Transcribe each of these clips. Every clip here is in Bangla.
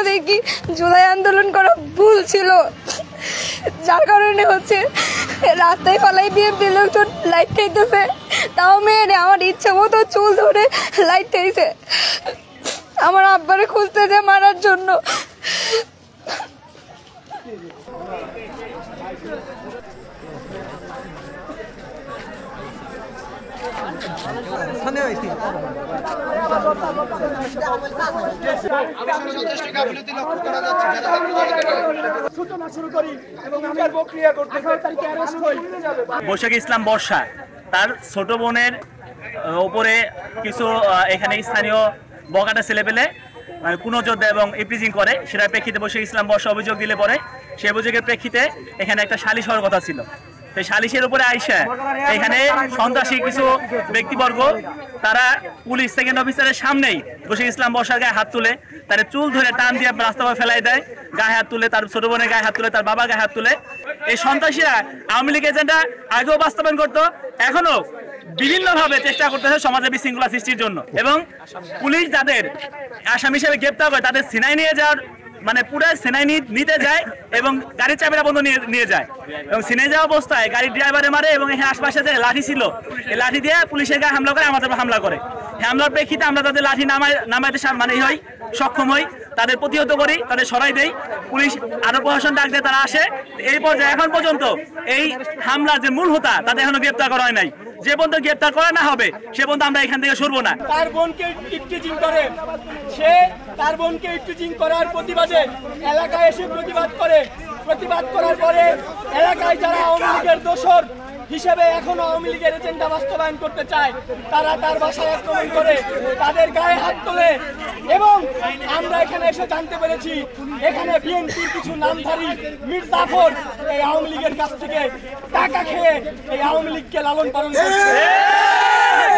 দেখি জুলাই আন্দোলন করা ভুল ছিল, যার কারণে হচ্ছে রাস্তায় ফালাই বিএনপির লোকজন লাইট খাইতেছে। তাও মেয়েরে আমার ইচ্ছা মতো চুল ধরে লাইট খাইছে, আমার আব্বারে খুঁজতেছে মারার জন্য। বৈশাখী ইসলাম বর্ষা তার ছোট বোনের উপরে কিছু এখানে স্থানীয় বগাটা ছেলে পেলে কুনজোদ্দা এবং ইপ্রিজিং করে, সেটার প্রেক্ষিতে বৈশাখী ইসলাম বর্ষা অভিযোগ দিলে পরে সেই অভিযোগের প্রেক্ষিতে এখানে একটা সালিশ হওয়ার কথা ছিল। সেই সালিশের উপরে আইসা এখানে সন্ত্রাসী কিছু ব্যক্তিবর্গ তারা পুলিশ সেকেন্ড অফিসারের সামনেই বৈশাখী ইসলাম বর্ষার গায়ে হাত তুলে, তার চুল ধরে টান দিয়ে রাস্তায় ফেলাই দেয়, গায়ে হাত তুলে, তার ছোট বোনের গায়ে হাত তুলে, তার বাবা গায়ে হাত তুলে। এই সন্ত্রাসীরা আওয়ামী লীগ এজেন্ডা আগেও বাস্তবায়ন করতো, এখনো বিভিন্নভাবে চেষ্টা করতেছে সমাজে বিশৃঙ্খলা সৃষ্টির জন্য। এবং পুলিশ যাদের আসামি হিসেবে গ্রেপ্তার করে তাদের সিনাই নিয়ে যাওয়ার মানে পুরো সিনাই নিতে যায় এবং গাড়ির চাবিটা বন্ধ নিয়ে যায়, এবং সিনাই যাওয়া অবস্থায় গাড়ির ড্রাইভারে মারে এবং এখানে আশপাশে যে লাঠি ছিল এই লাঠি দিয়ে পুলিশের গায়ে হামলা করে, আমাদের হামলা করে। হামলার প্রেক্ষিতে আমরা তাদের লাঠি নামাইতে মানে সক্ষম হই, তাদের প্রতিহত করি, তাদের সরাই দেই। পুলিশ আরো প্রশাসন ডাক দিয়ে তারা আসে। এই পর্যায়ে এখন পর্যন্ত এই হামলার যে মূল হোতা তাদের এখনো গ্রেপ্তার করা হয় নাই। যে পর্যন্ত গ্রেপ্তার করা না হবে সে পর্যন্ত আমরা এখান থেকে সরবো না। তার বোনকে ইফটিজিং করে, সে তার বোনকে ইফটিজিং করার প্রতিবাদে এলাকায় এসে প্রতিবাদ করে। প্রতিবাদ করার পরে এলাকায় যারা আওয়ামী লীগের দোসর হিসেবে এখনো আওয়ামী লীগের এজেন্ডা বাস্তবায়ন করতে চায় তারা তার বাসায় আক্রমণ করে, তাদের গায়ে হাত তোলে। এবং আমরা এখানে এসে জানতে পেরেছি এখানে বিএনপির কিছু নামধারী মীর জাফর এই আওয়ামী লীগের কাছ থেকে টাকা খেয়ে এই আওয়ামী লীগকে লালন পালন করছে।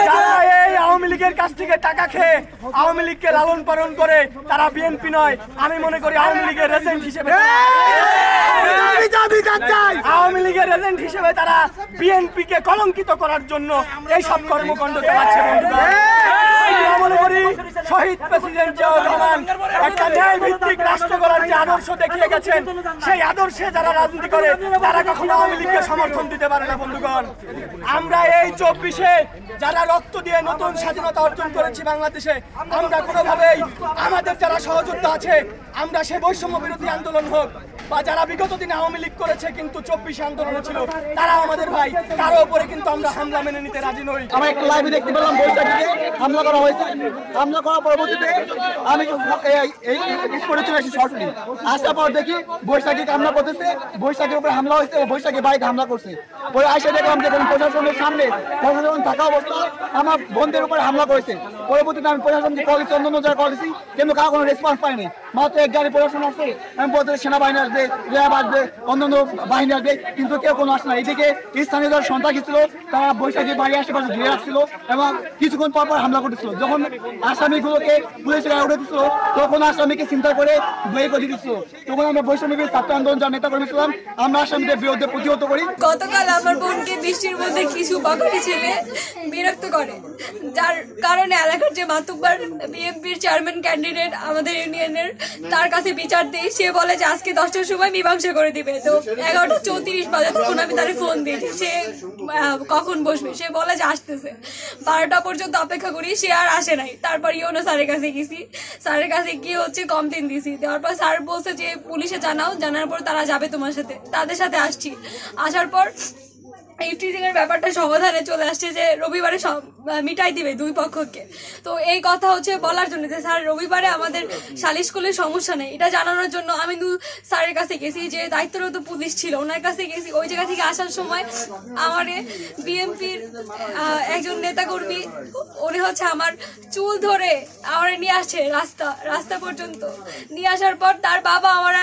যারা এই আওয়ামী লীগের কাছ থেকে টাকা খেয়ে আওয়ামী লীগকে লালন পালন করে তারা বিএনপি নয়, আমি মনে করি আওয়ামী লীগের এজেন্ট হিসেবে আওয়ামী লীগের এজেন্ট হিসেবে তারা বিএনপি কে কলঙ্কিত করার জন্য এই সব কর্মকাণ্ড চালাচ্ছে। মনে করি শহীদ প্রেসিডেন্ট জিয়াউর রহমান একটা ন্যায় ভিত্তিক রাষ্ট্র গড়ার যে আদর্শ দেখিয়ে গেছেন, সেই আদর্শে যারা রাজনীতি করে তারা কখনো আওয়ামী লীগকে সমর্থন দিতে পারে না। বন্ধুগণ, আমরা এই 24-এ যারা রক্ত দিয়ে নতুন স্বাধীনতা অর্জন করেছি বাংলাদেশে, আমরা কোনোভাবেই আমাদের যারা সহযোদ্ধা আছে আমরা সে বৈষম্য বিরোধী আন্দোলন হোক বা যারা বিগত দিনে আওয়ামী লীগ করেছে কিন্তু 24 আন্দোলনে ছিল তারা আমাদের ভাই, কারো উপরে কিন্তু আমরা হামলা মেনে নিতে রাজি নই। আমরা একটা লাইভে দেখতে পেলাম বৈশাখীকে হামলা করা হয়েছে। হামলা করার পরবর্তীতে আমি স্পটে চলে আসি সরাসরি। আসার পর দেখি বৈশাখীকে হামলা করতেছে, বৈশাখীর উপরে হামলা হয়েছে, বৈশাখী বাইক হামলা করছে। পরে আইসা দেখলাম যে প্রশাসনের সামনে প্রশাসন থাকা অবস্থা আমার বোনদের উপরে হামলা করেছে। পরবর্তীতে আমি প্রশাসনকে কল দিচ্ছি, অন্য জায়গায় কল দিচ্ছি, কিন্তু কারো কোনো রেসপন্স পাইনি। মাত্র এক গাড়ি প্রশাসন আসছে, আমি বলতে সেনাবাহিনী আসবে, র্যাব আসবে, অন্যান্য বাহিনী আসবে, কিন্তু কেউ কোনো আসে না। এদিকে স্থানীয় যারা সন্ত্রাসী ছিল তারা বৈশাখী বাড়ি আশেপাশে ঘিরে রাখছিল এবং কিছুক্ষণ পর পর হামলা করতেছিল। যখন আসামিগুলোকে পুলিশের গায়ে উঠে দিচ্ছিল তখন আসামিকে চিন্তা করে বের করে দিচ্ছিল। তখন আমরা বৈষম্য ছাত্র আন্দোলন যারা নেতা কর্মী ছিলাম আমরা আসামিদের বিরুদ্ধে প্রতিহত করি। গতকাল আমার বোনকে বৃষ্টির মধ্যে কিছু বাঙালি ছেলে বিরক্ত করে, যার কারণে এলাকার যে মাতুব্বার বিএনপির চেয়ারম্যান ক্যান্ডিডেট আমাদের ইউনিয়নের তার কাছে বিচার দেই। সে বলে যে আজকে 10টার সময় মীমাংসা করে দিবে। তো 11:34 বাজে তখন আমি তার ফোন দিই সে কখন বসবে, সে বলে যে আসতেছে। 12টা পর্যন্ত অপেক্ষা করি, সে আর আসে নাই। তারপর ইউনো স্যারের কাছে গেছি, স্যারের কাছে গিয়ে হচ্ছে কমপ্লেন দিছি। দেওয়ার পর স্যার বলছে যে পুলিশে জানাও, জানার পর তারা যাবে তোমার সাথে। তাদের সাথে আসছি, আসার পর ইফটিজিং এর ব্যাপারটা সমাধানে চলে আসছে যে রবিবারে মিটাই দিবে দুই পক্ষকে। তো এই কথা হচ্ছে বলার জন্য যে স্যার রবিবারে আমাদের সালিশ করলে সমস্যা নেই, এটা জানানোর জন্য আমি স্যারের কাছে গেছি, যে দায়িত্বরত পুলিশ ছিল ওনার কাছে গেছি। ওই জায়গা থেকে আসার সময় আমার বিএনপির একজন নেতাকর্মী উনি হচ্ছে আমার চুল ধরে আমার নিয়ে আসছে রাস্তা পর্যন্ত। নিয়ে আসার পর তার বাবা আমার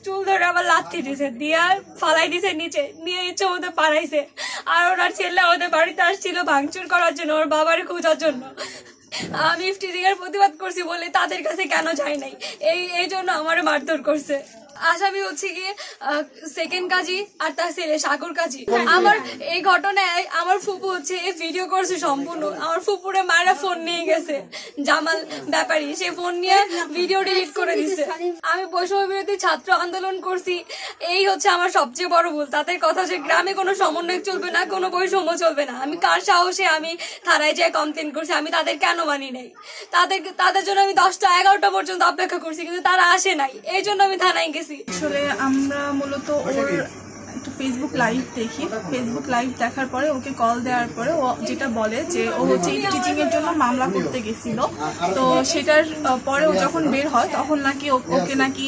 চুল ধরে আবার লাথি দিছে, দিয়ে ফালাই দিছে নিচে, নিয়ে ইচ্ছে মতো পাড়াইছে। আর ওনার ছেলে আমাদের বাড়িতে আসছিল ভাঙচুর করার জন্য, ওর বাবার খোঁজার জন্য। আমি ইফটিজিং এর প্রতিবাদ করছি বলে তাদের কাছে কেন যাই নাই, এই জন্য আমার মারধর করছে। আসামি হচ্ছে গিয়ে সেকেন্ড কাজী আর তার ছেলে সাগর কাজী। আমার এই ঘটনায় আমার ফুপু হচ্ছে এই ভিডিও করছে সম্পূর্ণ। আমার ফুপুরে মায়েরা ফোন নিয়ে গেছে, জামাল ব্যাপারী, সে ফোন নিয়ে ভিডিও ডিলিট করে দিচ্ছে। আমি বৈষম্য বিরোধী ছাত্র আন্দোলন করছি, এই হচ্ছে আমার সবচেয়ে বড় ভুল। তাদের কথা যে গ্রামে কোনো সমন্বয় চলবে না, কোনো বৈষম্য চলবে না। আমি কার সাহসে আমি থানায় যেয়ে কমপ্লেন করছি, আমি তাদের কেন মানি নাই? তাদের জন্য আমি 10টা 11টা পর্যন্ত অপেক্ষা করছি, কিন্তু তারা আসে নাই, এই জন্য আমি থানায় গেছি। আসলে আমরা মূলত ওর একটা ফেসবুক লাইভ দেখি, ফেসবুক লাইভ দেখার পরে ওকে কল দেওয়ার পরে ও যেটা বলে যে ও হচ্ছে টিচিং এর জন্য মামলা করতে গেছিল। তো সেটার পরে ও যখন বের হয় তখন নাকি ওকে নাকি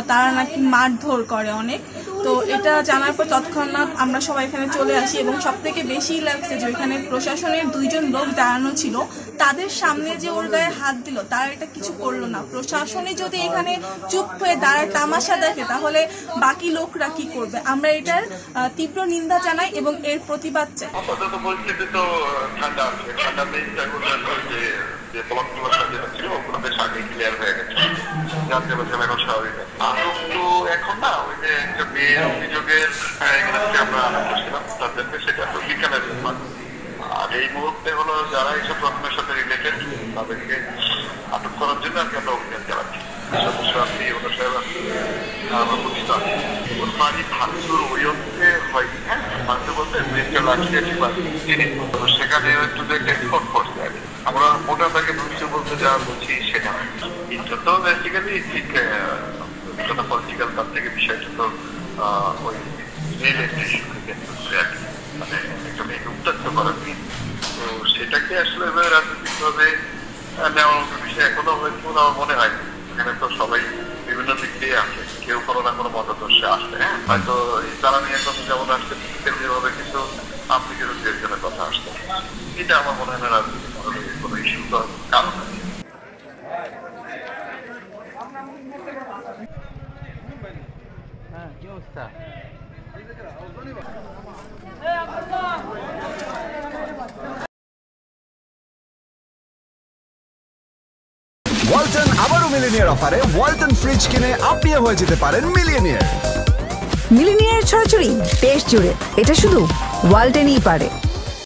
তারা নাকি মারধর করে অনেক। তো এটা জানার পর তৎক্ষণাৎ আমরা সবাই এখানে চলে আসি এবং সব থেকে বেশি লাগছে যে ওইখানে প্রশাসনের 2জন লোক দাঁড়ানো ছিল, তাদের সামনে যে ওর গায়ে হাত দিল তারা এটা কিছু করলো না। প্রশাসনে যদি এখানে চুপ হয়ে দাঁড়ায় তামাশা দেখে তাহলে বাকি লোকরা কি করবে? আমরা এটার তীব্র নিন্দা জানাই এবং এর প্রতিবাদ চাই। আপাতত পরিস্থিতি তো ঠান্ডা আছে, ঠান্ডাতেই যে ব্লকগুলো যেটা ছিল ওগুলো বেশ আগে ক্লিয়ার হয়ে গেছে, জানতে পারছিলাম এখন স্বাভাবিক। আটক তো এখন না, ওই যে একটা মেয়ের অভিযোগের আমরা আটক করছিলাম তাদেরকে, সেটা তো বিকালের ব্যাপার। আর এই মুহূর্তে হলো যারা এইসব ঘটনার সাথে রিলেটেড তাদেরকে আটক করার জন্য আর কি আমরা অভিযান চালাচ্ছি। সদস্য আছি, ওটা সাহেব আছি, আমরা পরিচিত আছি। ওর বাড়ি ভাঙচুর ওই অর্থে হয়নি, হ্যাঁ ভাঙচুর বলতে ব্রিজটা লাগিয়ে সেখানে একটু একটা এক্সপোর্ট করছে আর কি। আমরা মোটা তাকে ভাঙচুর বলতে যা বলছি সেটা নয়, এটা তো বেসিক্যালি ঠিক পলিটিক্যাল, তার থেকে বিষয়টা তো ওই রেল স্টেশন থেকে মানে একটা মেয়েকে উত্তক্ত করা, তো সেটাকে আসলে রাজনৈতিকভাবে নেওয়ার মতো বিষয় এখনো হয়তো আমার মনে হয়। এখানে তো সবাই বিভিন্ন দিক দিয়ে আসে, কেউ কোনো না কোনো মতাদর্শে আসে, হ্যাঁ হয়তো তারা নিয়ে কথা যেমন আসছে যেভাবে কিছু আপনি বিরোধীদের জন্য কথা আসছে, এটা আমার মনে হয় না রাজনৈতিক কোনো ইস্যু তো কারণ আছে। কি অবস্থা? ওয়ালটন আবারও মিলিনিয়ার অফারে ওয়ালটন ফ্রিজ কিনে আপনিও হয়ে যেতে পারেন মিলিয়নিয়ার। মিলিনিয়ার ছড়াছড়ি দেশ জুড়ে, এটা শুধু ওয়ালটনই পারে।